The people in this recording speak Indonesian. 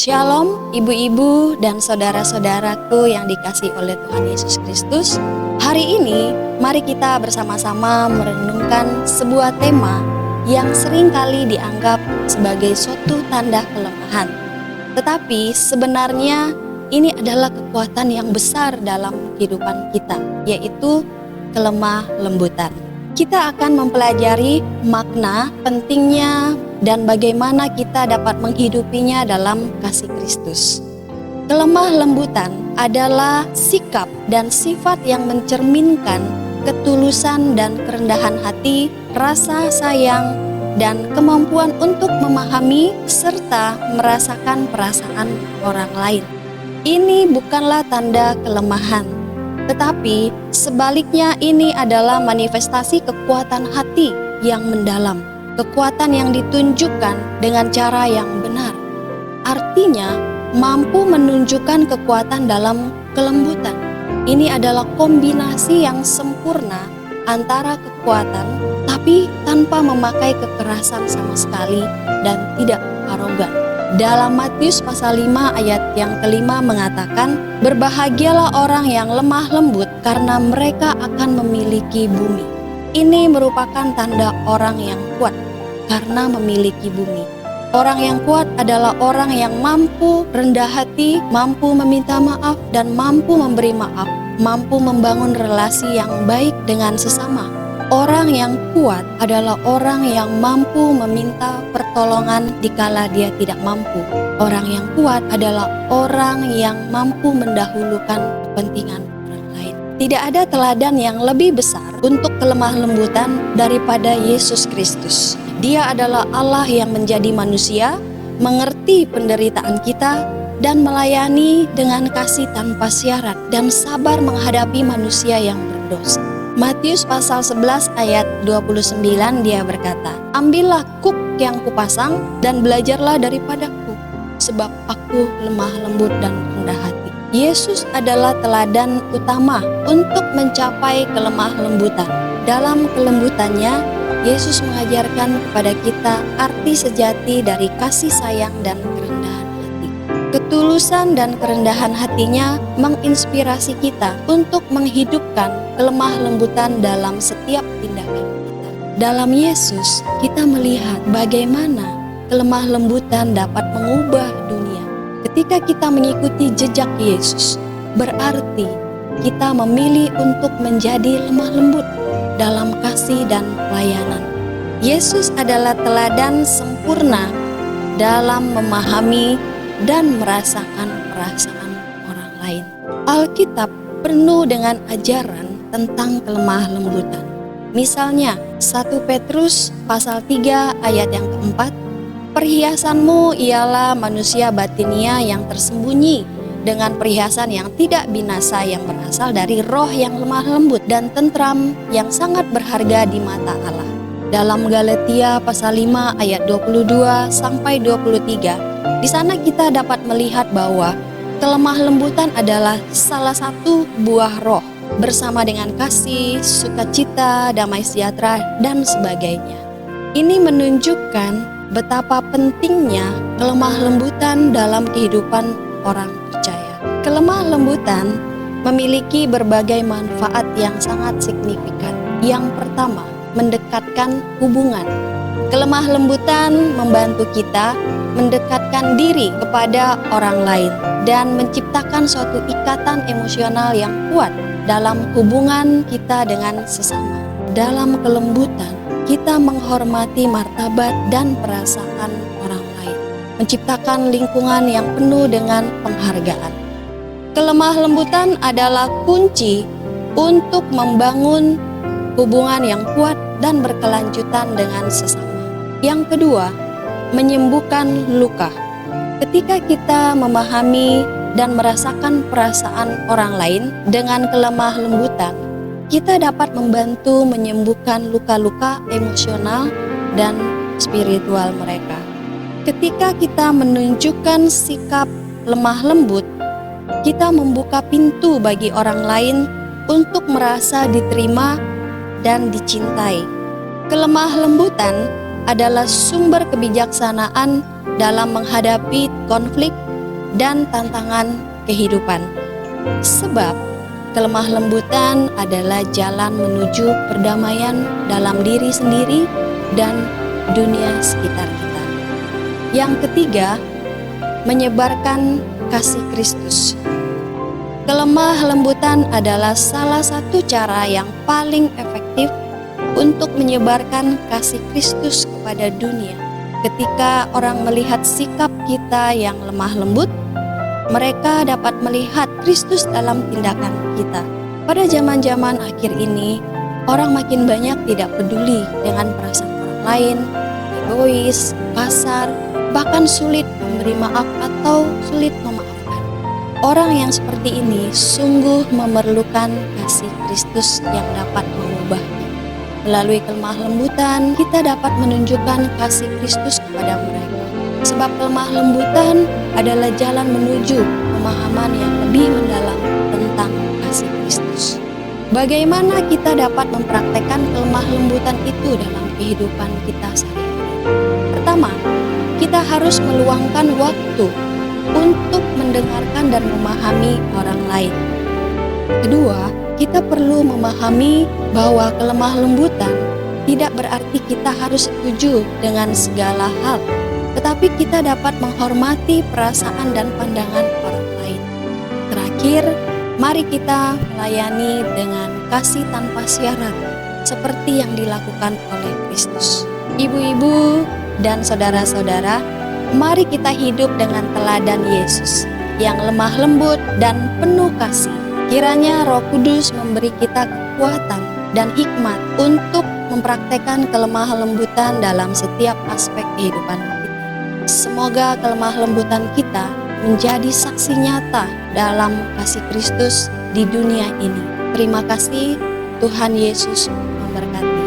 Shalom ibu-ibu dan saudara-saudaraku yang dikasihi oleh Tuhan Yesus Kristus. Hari ini mari kita bersama-sama merenungkan sebuah tema yang seringkali dianggap sebagai suatu tanda kelemahan. Tetapi sebenarnya ini adalah kekuatan yang besar dalam kehidupan kita, yaitu kelemah lembutan. Kita akan mempelajari makna pentingnya dan bagaimana kita dapat menghidupinya dalam kasih Kristus. Kelemah lembutan adalah sikap dan sifat yang mencerminkan ketulusan dan kerendahan hati, rasa sayang, dan kemampuan untuk memahami serta merasakan perasaan orang lain. Ini bukanlah tanda kelemahan, tetapi sebaliknya ini adalah manifestasi kekuatan hati yang mendalam. Kekuatan yang ditunjukkan dengan cara yang benar. Artinya, mampu menunjukkan kekuatan dalam kelembutan. Ini adalah kombinasi yang sempurna antara kekuatan, tapi tanpa memakai kekerasan sama sekali dan tidak arogan. Dalam Matius pasal 5 ayat yang kelima mengatakan, "Berbahagialah orang yang lemah lembut, karena mereka akan memiliki bumi." Ini merupakan tanda orang yang kuat karena memiliki bumi. Orang yang kuat adalah orang yang mampu rendah hati, mampu meminta maaf, dan mampu memberi maaf, mampu membangun relasi yang baik dengan sesama. Orang yang kuat adalah orang yang mampu meminta pertolongan dikala dia tidak mampu. Orang yang kuat adalah orang yang mampu mendahulukan kepentingan orang lain. Tidak ada teladan yang lebih besar untuk kelemah lembutan daripada Yesus Kristus. Dia adalah Allah yang menjadi manusia, mengerti penderitaan kita, dan melayani dengan kasih tanpa syarat dan sabar menghadapi manusia yang berdosa. Matius pasal 11 ayat 29 dia berkata, "Ambillah kuk yang kupasang dan belajarlah daripadaku, sebab aku lemah lembut dan rendah hati." Yesus adalah teladan utama untuk mencapai kelemah lembutan. Dalam kelembutannya, Yesus mengajarkan kepada kita arti sejati dari kasih sayang dan kerendahan hati. Ketulusan dan kerendahan hatinya menginspirasi kita untuk menghidupkan kelemah lembutan dalam setiap tindakan kita. Dalam Yesus, kita melihat bagaimana kelemah lembutan dapat mengubah dunia. Ketika kita mengikuti jejak Yesus, berarti kita memilih untuk menjadi lemah lembut dalam kasih dan pelayanan. Yesus adalah teladan sempurna dalam memahami dan merasakan perasaan orang lain. Alkitab penuh dengan ajaran tentang kelemah lembutan. Misalnya 1 Petrus pasal 3 ayat yang keempat, "Perhiasanmu ialah manusia batinia yang tersembunyi dengan perhiasan yang tidak binasa yang berasal dari roh yang lemah lembut dan tentram yang sangat berharga di mata Allah." Dalam Galatia pasal 5 ayat 22 sampai 23, di sana kita dapat melihat bahwa kelemah lembutan adalah salah satu buah roh bersama dengan kasih, sukacita, damai sejahtera, dan sebagainya. Ini menunjukkan betapa pentingnya kelemah lembutan dalam kehidupan orang percaya. Kelemah lembutan memiliki berbagai manfaat yang sangat signifikan. Yang pertama, mendekatkan hubungan. Kelemah lembutan membantu kita mendekatkan diri kepada orang lain dan menciptakan suatu ikatan emosional yang kuat dalam hubungan kita dengan sesama. Dalam kelembutan, kita menghormati martabat dan perasaan orang lain, menciptakan lingkungan yang penuh dengan penghargaan. Kelemah lembutan adalah kunci untuk membangun hubungan yang kuat dan berkelanjutan dengan sesama. Yang kedua, menyembuhkan luka. Ketika kita memahami dan merasakan perasaan orang lain dengan kelemah lembutan, kita dapat membantu menyembuhkan luka-luka emosional dan spiritual mereka. Ketika kita menunjukkan sikap lemah lembut, kita membuka pintu bagi orang lain untuk merasa diterima dan dicintai. Kelemah lembutan adalah sumber kebijaksanaan dalam menghadapi konflik dan tantangan kehidupan. Sebab kelemah lembutan adalah jalan menuju perdamaian dalam diri sendiri dan dunia sekitar kita. Yang ketiga, menyebarkan kasih Kristus. Kelemah lembutan adalah salah satu cara yang paling efektif untuk menyebarkan kasih Kristus kepada dunia. Ketika orang melihat sikap kita yang lemah lembut, mereka dapat melihat Kristus dalam tindakan kita. Pada zaman-zaman akhir ini, orang makin banyak tidak peduli dengan perasaan orang lain, egois, kasar, bahkan sulit memberi maaf atau sulit memaafkan. Orang yang seperti ini sungguh memerlukan kasih Kristus yang dapat mengubahnya. Melalui kelemah lembutan, kita dapat menunjukkan kasih Kristus kepada mereka. Sebab kelemah lembutan adalah jalan menuju pemahaman yang lebih mendalam tentang kasih Kristus. Bagaimana kita dapat mempraktekkan kelemah lembutan itu dalam kehidupan kita sehari-hari? Pertama, kita harus meluangkan waktu untuk mendengarkan dan memahami orang lain. Kedua, kita perlu memahami bahwa kelemah lembutan tidak berarti kita harus setuju dengan segala hal, tetapi kita dapat menghormati perasaan dan pandangan orang lain. Terakhir, mari kita melayani dengan kasih tanpa syarat, seperti yang dilakukan oleh Kristus. Ibu-ibu dan saudara-saudara, mari kita hidup dengan teladan Yesus yang lemah lembut dan penuh kasih. Kiranya Roh Kudus memberi kita kekuatan dan hikmat untuk mempraktekkan kelemah lembutan dalam setiap aspek kehidupan kita. Semoga kelemah lembutan kita menjadi saksi nyata dalam kasih Kristus di dunia ini. Terima kasih, Tuhan Yesus memberkati.